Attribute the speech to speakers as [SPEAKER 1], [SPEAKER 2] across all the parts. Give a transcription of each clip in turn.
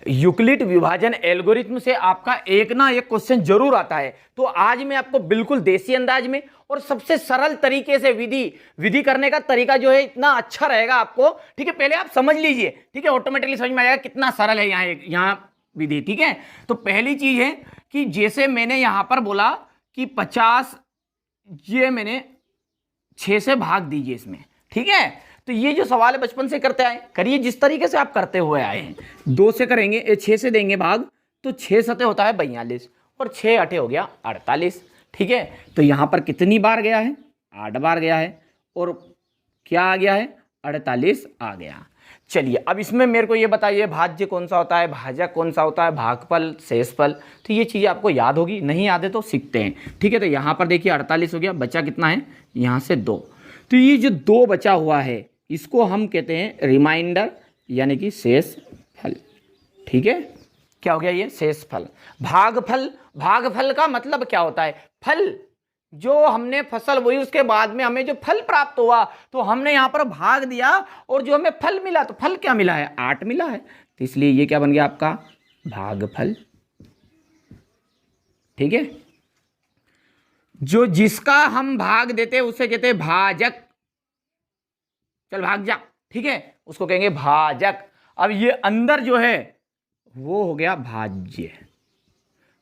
[SPEAKER 1] Euclid विभाजन algorithm से आपका एक ना एक क्वेश्चन जरूर आता है। तो आज मैं आपको बिल्कुल देसी अंदाज में और सबसे सरल तरीके से विधि करने का तरीका जो है इतना अच्छा रहेगा आपको, ठीक है। पहले आप समझ लीजिए, ठीक है, ऑटोमेटिकली समझ में आएगा कितना सरल है यहाँ विधि, ठीक है। तो पहली चीज है कि जैसे मैंने यहां पर बोला कि 50, ये मैंने 6 से भाग दीजिए इसमें, ठीक है। तो ये जो सवाल है बचपन से करते आए, करिए जिस तरीके से आप करते हुए आए हैं। 2 से करेंगे, 6 से देंगे भाग, तो 6 सते होता है 42 और 6 अठे हो गया 48, ठीक है। तो यहां पर कितनी बार गया है, 8 बार गया है, और क्या आ गया है, 48 आ गया। चलिए अब इसमें मेरे को ये बताइए भाज्य कौन सा होता है, भाजक कौन सा होता है, भागफल, शेषफल। तो ये चीज़ें आपको याद होगी, नहीं याद है तो सीखते हैं, ठीक है। तो यहाँ पर देखिए 48 हो गया, बचा कितना है, यहाँ से 2। तो ये जो 2 बचा हुआ है इसको हम कहते हैं रिमाइंडर, यानी कि शेषफल, ठीक है। क्या हो गया ये, शेषफल। भागफल, भागफल का मतलब क्या होता है, फल जो हमने फसल बोई उसके बाद में हमें जो फल प्राप्त हुआ तो हमने यहां पर भाग दिया और जो हमें फल मिला, तो फल क्या मिला है, 8 मिला है। तो इसलिए ये क्या बन गया आपका, भागफल, ठीक है। जो जिसका हम भाग देते हैं उसे कहते हैं भाजक, चल भाग जा, ठीक है, उसको कहेंगे भाजक। अब ये अंदर जो है वो हो गया भाज्य।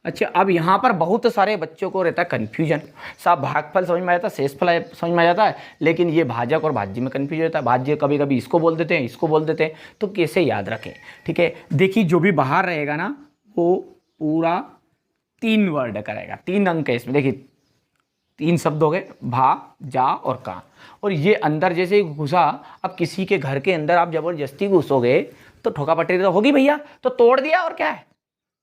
[SPEAKER 1] अच्छा, अब यहाँ पर बहुत सारे बच्चों को रहता है कन्फ्यूजन, साहब भागफल समझ में आ जाता है, शेषफल समझ में आ जाता है, लेकिन ये भाजक और भाज्य में कन्फ्यूज होता है। भाज्य कभी कभी इसको बोल देते हैं, इसको बोल देते हैं, तो कैसे याद रखें, ठीक है। देखिए जो भी बाहर रहेगा ना वो पूरा 3 वर्ड करेगा, 3 अंक है इसमें। देखिए 3 शब्द हो गए, भा, जा और का, और ये अंदर जैसे ही घुसा, अब किसी के घर के अंदर आप जबरदस्ती घुसोगे तो ठोका पटरी तो होगी भैया, तो तोड़ दिया और क्या है,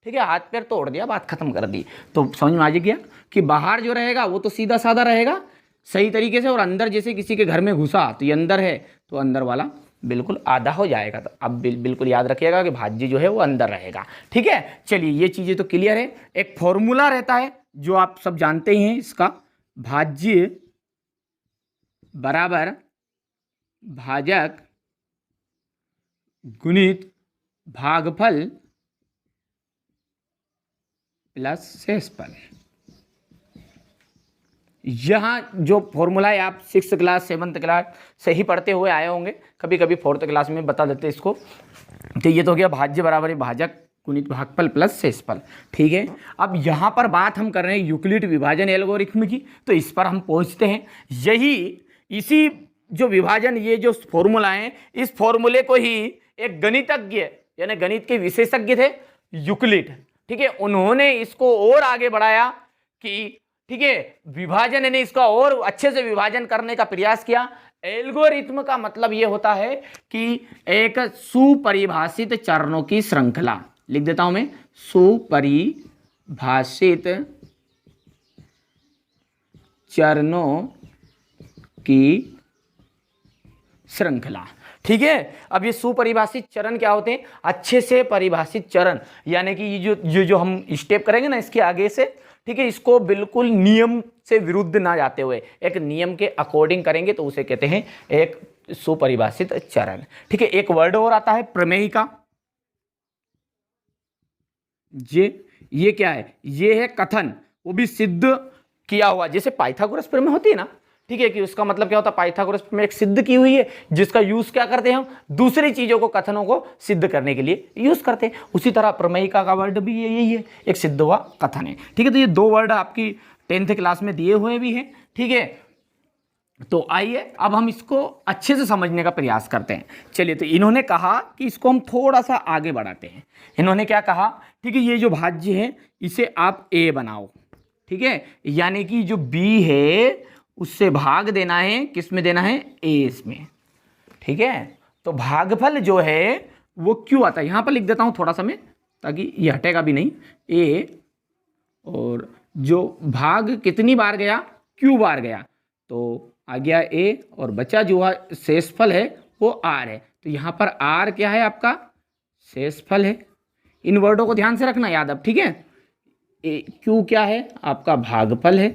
[SPEAKER 1] ठीक है, हाथ पैर तोड़ दिया, बात खत्म कर दी। तो समझ में आ गया कि बाहर जो रहेगा वो तो सीधा साधा रहेगा सही तरीके से, और अंदर जैसे किसी के घर में घुसा तो ये अंदर है तो अंदर वाला बिल्कुल आधा हो जाएगा। तो अब बिल्कुल याद रखिएगा कि भाज्य जो है वो अंदर रहेगा, ठीक है। चलिए ये चीज़ें तो क्लियर है। एक फॉर्मूला रहता है जो आप सब जानते ही हैं इसका, भाज्य बराबर भाजक गुणित भागफल प्लस शेषफल। यहाँ जो फॉर्मूला है आप 6th क्लास 7th क्लास से ही पढ़ते हुए आए होंगे, कभी कभी 4th क्लास में बता देते इसको। तो ये तो हो गया भाज्य बराबर भाजक गुणित भागफल प्लस शेषफल, ठीक है। अब यहाँ पर बात हम कर रहे हैं यूक्लिड विभाजन एल्गोरिथम की, तो इस पर हम पहुँचते हैं। इसी जो विभाजन, ये जो फॉर्मूला है, इस फॉर्मूले को ही एक गणितज्ञ यानी गणित के विशेषज्ञ थे यूक्लिड, ठीक है, उन्होंने इसको और आगे बढ़ाया कि ठीक है विभाजन, यानी इसका और अच्छे से विभाजन करने का प्रयास किया। एल्गोरिथम का मतलब यह होता है कि एक सुपरिभाषित चरणों की श्रृंखला, लिख देता हूं मैं, सुपरिभाषित चरणों की श्रृंखला, ठीक है। अब ये सुपरिभाषित चरण क्या होते हैं, अच्छे से परिभाषित चरण, यानी कि ये जो हम स्टेप करेंगे ना इसके आगे से, ठीक है, इसको बिल्कुल नियम से विरुद्ध ना जाते हुए एक नियम के अकॉर्डिंग करेंगे तो उसे कहते हैं एक सुपरिभाषित चरण, ठीक है। एक वर्ड और आता है प्रमेयिका। ये क्या है, ये है कथन, वो भी सिद्ध किया हुआ, जैसे पाइथागोरस प्रमेय होती है ना, ठीक है, कि उसका मतलब क्या होता है, पाइथागोरस प्रमेय एक सिद्ध की हुई है जिसका यूज क्या करते हैं हम, दूसरी चीजों को, कथनों को सिद्ध करने के लिए यूज करते हैं। उसी तरह प्रमेयिका का वर्ड भी यही है, एक सिद्ध हुआ कथन है, ठीक है। तो ये 2 वर्ड आपकी 10th क्लास में दिए हुए भी हैं, ठीक है। तो आइए अब हम इसको अच्छे से समझने का प्रयास करते हैं। चलिए, तो इन्होंने कहा कि इसको हम थोड़ा सा आगे बढ़ाते हैं। इन्होंने क्या कहा, ठीक है, ये जो भाज्य है इसे आप ए बनाओ, ठीक है, यानी कि जो बी है उससे भाग देना है, किस में देना है, ए इसमें, ठीक है। तो भागफल जो है वो क्यों आता है, यहां पर लिख देता हूं थोड़ा सा मैं ताकि ये हटेगा भी नहीं, ए, और जो भाग कितनी बार गया, क्यू बार गया, तो आ गया ए, और बचा जो शेषफल है वो आर है। तो यहां पर आर क्या है, आपका शेषफल है। इन वर्डों को ध्यान से रखना याद अब, ठीक है। ए, क्यू क्या है, आपका भागफल है,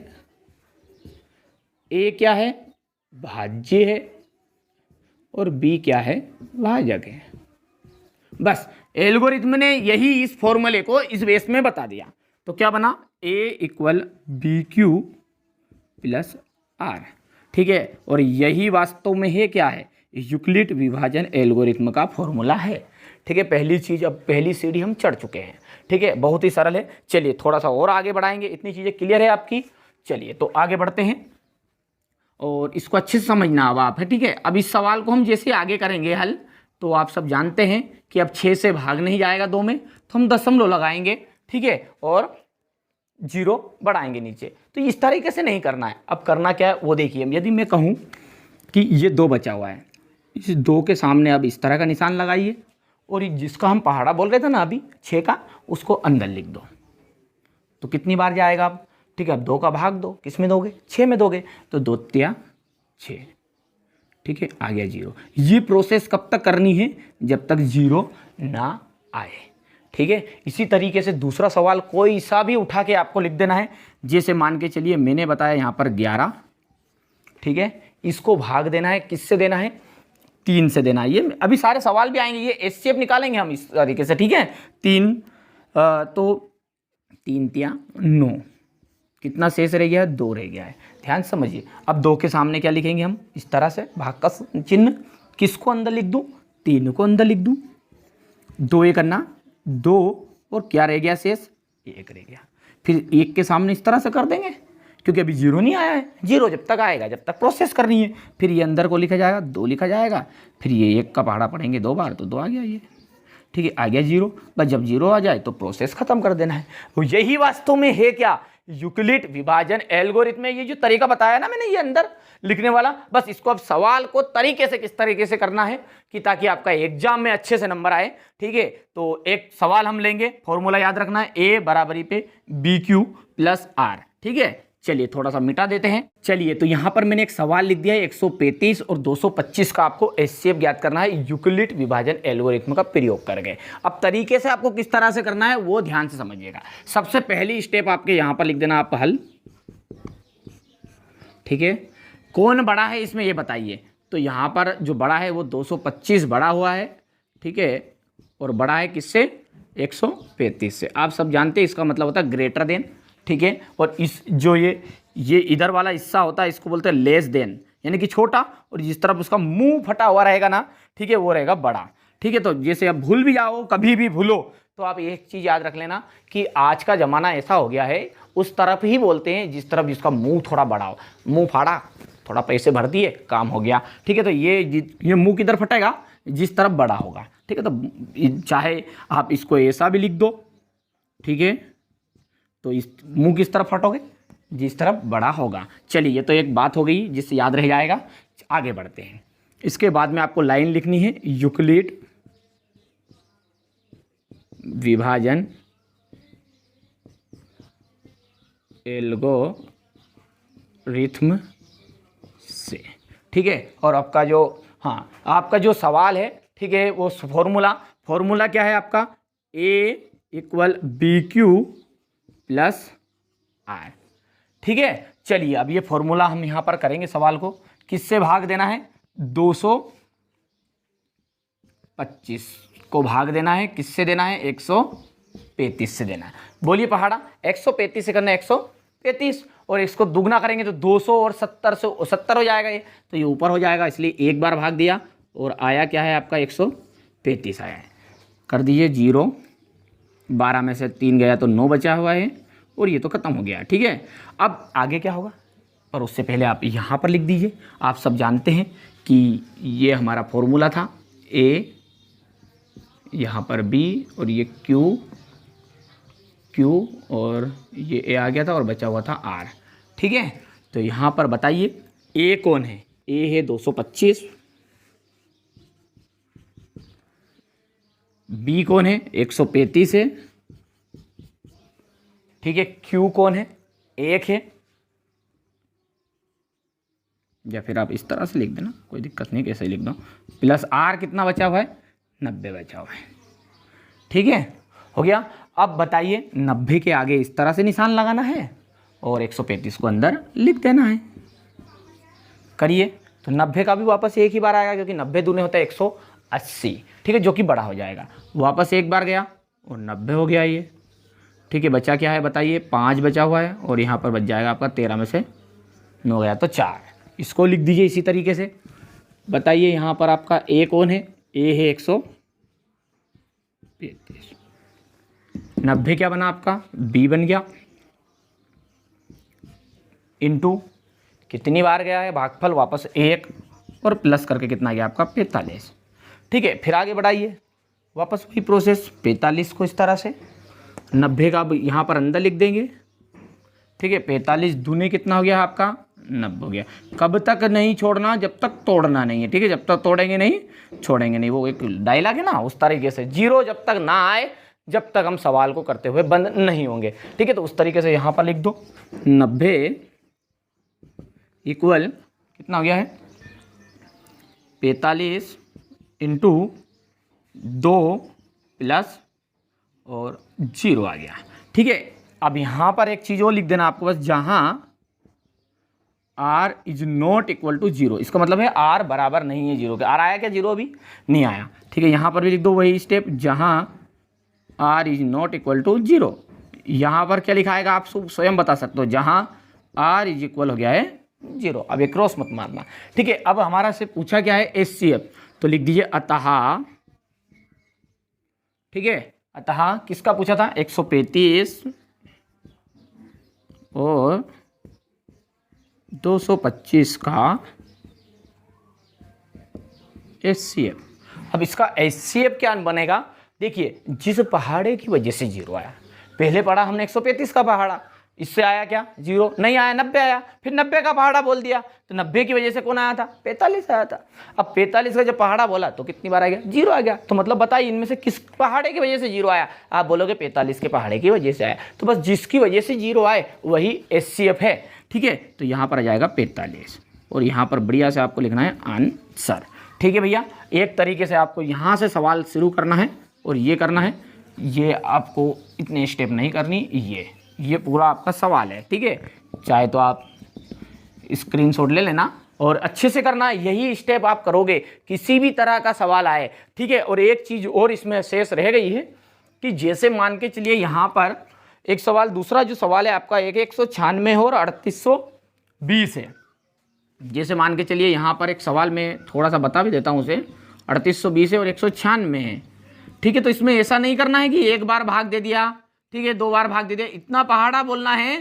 [SPEAKER 1] ए क्या है, भाज्य है, और बी क्या है, भाजक है। बस एल्गोरिथम ने यही इस फॉर्मूले को इस बेस में बता दिया। तो क्या बना, A = BQ + R। ठीक है, और यही वास्तव में है क्या है, यूक्लिड विभाजन एल्गोरिथम का फॉर्मूला है। ठीक है, पहली चीज, अब पहली सीढ़ी हम चढ़ चुके हैं। ठीक है, बहुत ही सरल है। चलिए थोड़ा सा और आगे बढ़ाएंगे, इतनी चीजें क्लियर है आपकी। चलिए तो आगे बढ़ते हैं और इसको अच्छे से समझना अब आप है। ठीक है, अब इस सवाल को हम जैसे आगे करेंगे हल, तो आप सब जानते हैं कि अब 6 से भाग नहीं जाएगा 2 में, तो हम दशमलव लगाएंगे। ठीक है, और 0 बढ़ाएंगे नीचे। तो इस तरीके से नहीं करना है। अब करना क्या है वो देखिए, यदि मैं कहूँ कि ये 2 बचा हुआ है, इस 2 के सामने अब इस तरह का निशान लगाइए, और जिसका हम पहाड़ा बोल रहे थे ना अभी 6 का, उसको अंदर लिख दो। तो कितनी बार जाएगा अब, ठीक है, अब 2 का भाग दो, किस में दोगे, 6 में दोगे, तो 2 तिया 6। ठीक है, आ गया 0। ये प्रोसेस कब तक करनी है, जब तक 0 ना आए। ठीक है, इसी तरीके से दूसरा सवाल कोई सा भी उठा के आपको लिख देना है। जैसे मान के चलिए मैंने बताया यहाँ पर 11, ठीक है, इसको भाग देना है, किससे देना है, 3 से देना है। ये अभी सारे सवाल भी आएंगे, ये एचसीएफ निकालेंगे हम इस तरीके से। ठीक है, 3 तो 3 तिया 9, कितना शेष रह गया है, 2 रह गया है। ध्यान समझिए, अब 2 के सामने क्या लिखेंगे हम, इस तरह से भाग का चिन्ह, किसको अंदर लिख दूं, 3 को अंदर लिख दूं, 2 एक करना 2, और क्या रह गया शेष, 1 रह गया। फिर 1 के सामने इस तरह से कर देंगे, क्योंकि अभी 0 नहीं आया है। 0 जब तक आएगा, जब तक प्रोसेस करनी है। फिर ये अंदर को लिखा जाएगा, 2 लिखा जाएगा, फिर ये 1 का पहाड़ा पढ़ेंगे 2 बार, तो 2 आ गया ये। ठीक है, आ गया 0। बस जब 0 आ जाए तो प्रोसेस खत्म कर देना है। तो यही वास्तव में है क्या, यूक्लिड विभाजन एल्गोरिथम में ये जो तरीका बताया ना मैंने, ये अंदर लिखने वाला, बस इसको अब सवाल को तरीके से किस तरीके से करना है कि ताकि आपका एग्जाम में अच्छे से नंबर आए। ठीक है, तो एक सवाल हम लेंगे, फॉर्मूला याद रखना है, A बराबरी पे BQ + R। ठीक है, चलिए थोड़ा सा मिटा देते हैं। चलिए, तो यहां पर मैंने एक सवाल लिख दिया है, 135 और 225 का आपको एचसीएफ ज्ञात करना है यूक्लिड विभाजन एल्गोरिथम का प्रयोग करके। अब तरीके से आपको किस तरह से करना है वो ध्यान से समझिएगा। सबसे पहली स्टेप आपके यहां पर लिख देना आप हल। ठीक है, कौन बड़ा है इसमें ये बताइए। तो यहां पर जो बड़ा है वो 225 बड़ा हुआ है। ठीक है, और बड़ा है किससे, 135 से। आप सब जानते हैं इसका मतलब होता है ग्रेटर देन। ठीक है, और इस जो ये इधर वाला हिस्सा होता है इसको बोलते हैं लेस देन, यानी कि छोटा, और जिस तरफ उसका मुंह फटा हुआ रहेगा ना, ठीक है, वो रहेगा बड़ा। ठीक है, तो जैसे आप भूल भी जाओ, कभी भी भूलो, तो आप एक चीज याद रख लेना कि आज का जमाना ऐसा हो गया है, उस तरफ ही बोलते हैं जिस तरफ जिसका मुंह थोड़ा बड़ा हो। मुंह फाड़ा, थोड़ा पैसे भर दिए, काम हो गया। ठीक है, तो ये मुंह किधर फटेगा, जिस तरफ बड़ा होगा। ठीक है, तो चाहे आप इसको ऐसा भी लिख दो। ठीक है, तो इस मुंह किस तरफ फटोगे, जिस तरफ बड़ा होगा। चलिए, ये तो एक बात हो गई जिससे याद रह जाएगा। आगे बढ़ते हैं। इसके बाद में आपको लाइन लिखनी है, यूक्लिड विभाजन एल्गोरिथम से। ठीक है, और आपका जो आपका जो सवाल है, ठीक है, वो फॉर्मूला क्या है आपका, A = BQ + R। ठीक है, चलिए अब ये फॉर्मूला हम यहां पर करेंगे। सवाल को किससे भाग देना है, 225 को भाग देना है, किससे देना है, 135 से देना है। बोलिए पहाड़ा, 135 से करना है 135, और इसको दुगना करेंगे तो 200 और 70 हो जाएगा ये, तो ये ऊपर हो जाएगा, इसलिए एक बार भाग दिया और आया क्या है आपका 135 आया है। कर दीजिए 0, 12 में से 3 गया तो 9 बचा हुआ है, और ये तो खत्म हो गया। ठीक है, अब आगे क्या होगा, पर उससे पहले आप यहाँ पर लिख दीजिए। आप सब जानते हैं कि ये हमारा फॉर्मूला था, A, यहाँ पर B, और ये Q, और ये A आ गया था, और बचा हुआ था R। ठीक है, तो यहाँ पर बताइए A कौन है, A है 225, B कौन है, 135 है। ठीक है, Q कौन है, 1 है, या फिर आप इस तरह से लिख देना, कोई दिक्कत नहीं, कैसे लिख दो, प्लस R कितना बचा हुआ है, 90 बचा हुआ है। ठीक है, हो गया। अब बताइए 90 के आगे इस तरह से निशान लगाना है और 135 को अंदर लिख देना है। करिए, तो 90 का भी वापस एक ही बार आएगा, क्योंकि 90 दूने होता है 80, ठीक है, जो कि बड़ा हो जाएगा। वापस एक बार गया और 90 हो गया ये, ठीक है। बचा क्या है बताइए, 5 बचा हुआ है और यहाँ पर बच जाएगा आपका 13 में से 9 गया तो 4। इसको लिख दीजिए इसी तरीके से। बताइए यहाँ पर आपका ए कौन है, ए है 135, 90 क्या बना आपका, बी बन गया, इनटू कितनी बार गया है भागफल, वापस 1 और प्लस करके कितना गया आपका 45, ठीक है। फिर आगे बढ़ाइए, वापस वही प्रोसेस, 45 को इस तरह से, 90 का अब यहाँ पर अंदर लिख देंगे, ठीक है। 45 दूनी कितना हो गया आपका 90 हो गया। कब तक नहीं छोड़ना, जब तक तोड़ना नहीं है, ठीक है। जब तक तोड़ेंगे नहीं छोड़ेंगे नहीं, वो एक डायलॉग है ना, उस तरीके से। 0 जब तक ना आए जब तक हम सवाल को करते हुए बंद नहीं होंगे, ठीक है। तो उस तरीके से यहाँ पर लिख दो 90 इक्वल कितना हो गया है 45 इंटू 2 प्लस और 0 आ गया, ठीक है। अब यहाँ पर एक चीज़ और लिख देना आपको बस, जहाँ r is not equal to 0, इसका मतलब है r बराबर नहीं है 0 के। r आया क्या 0 अभी नहीं आया, ठीक है। यहाँ पर भी लिख दो वही स्टेप, जहाँ r is not equal to 0। यहाँ पर क्या लिखाएगा आप स्वयं बता सकते हो, जहाँ r इज इक्वल हो गया है 0। अब एक क्रॉस मत मारना, ठीक है। अब हमारा से पूछा क्या है HCF, तो लिख दीजिए अतः, ठीक है। अतः किसका पूछा था, 135 और 225 का HCF। अब इसका HCF क्या बनेगा, देखिए जिस पहाड़े की वजह से 0 आया, पहले पढ़ा हमने 135 का पहाड़ा, इससे आया क्या 0 नहीं आया, 90 आया, फिर 90 का पहाड़ा बोल दिया, तो 90 की वजह से कौन आया था 45 आया था। अब 45 का जब पहाड़ा बोला तो कितनी बार आ गया 0 आ गया। तो मतलब बताइए इनमें से किस पहाड़े की वजह से 0 आया, आप बोलोगे 45 के पहाड़े की वजह से आया। तो बस जिसकी वजह से 0 आए वही HCF है, ठीक है। तो यहाँ पर आ जाएगा 45 और यहाँ पर बढ़िया से आपको लिखना है आंसर, ठीक है भैया। एक तरीके से आपको यहाँ से सवाल शुरू करना है और ये करना है, ये आपको इतने स्टेप नहीं करनी, ये पूरा आपका सवाल है, ठीक है। चाहे तो आप स्क्रीनशॉट ले लेना और अच्छे से करना, यही स्टेप आप करोगे किसी भी तरह का सवाल आए, ठीक है। और एक चीज़ और इसमें शेष रह गई है कि जैसे मान के चलिए यहाँ पर एक सवाल, दूसरा जो सवाल है आपका 196 और 3820 है। जैसे मान के चलिए यहाँ पर एक सवाल में थोड़ा सा बता भी देता हूँ उसे, 3820 है और 196 है, ठीक है। तो इसमें ऐसा नहीं करना है कि एक बार भाग दे दिया, ठीक है, 2 बार भाग दे दिया। इतना पहाड़ा बोलना है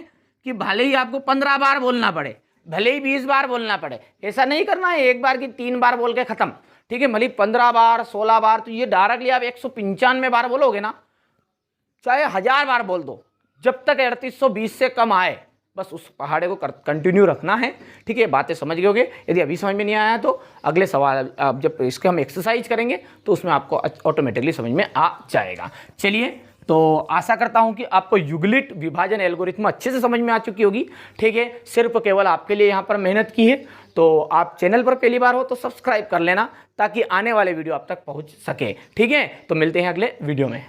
[SPEAKER 1] कि भले ही आपको 15 बार बोलना पड़े, भले ही 20 बार बोलना पड़े, ऐसा नहीं करना है एक बार की 3 बार बोल के खत्म, ठीक है। भले 15 बार 16 बार, तो ये डायरेक्टली आप 195 बार बोलोगे ना, चाहे 1000 बार बोल दो, जब तक 3820 से कम आए बस उस पहाड़े को कंटिन्यू रखना है, ठीक है। बातें समझ गए होगे। यदि अभी समझ में नहीं आया तो अगले सवाल अब जब इसके हम एक्सरसाइज करेंगे तो उसमें आपको ऑटोमेटिकली समझ में आ जाएगा। चलिए, तो आशा करता हूं कि आपको युगलिट विभाजन एल्गोरिथम अच्छे से समझ में आ चुकी होगी, ठीक है। सिर्फ केवल आपके लिए यहाँ पर मेहनत की है। तो आप चैनल पर पहली बार हो तो सब्सक्राइब कर लेना ताकि आने वाले वीडियो आप तक पहुँच सके, ठीक है। तो मिलते हैं अगले वीडियो में।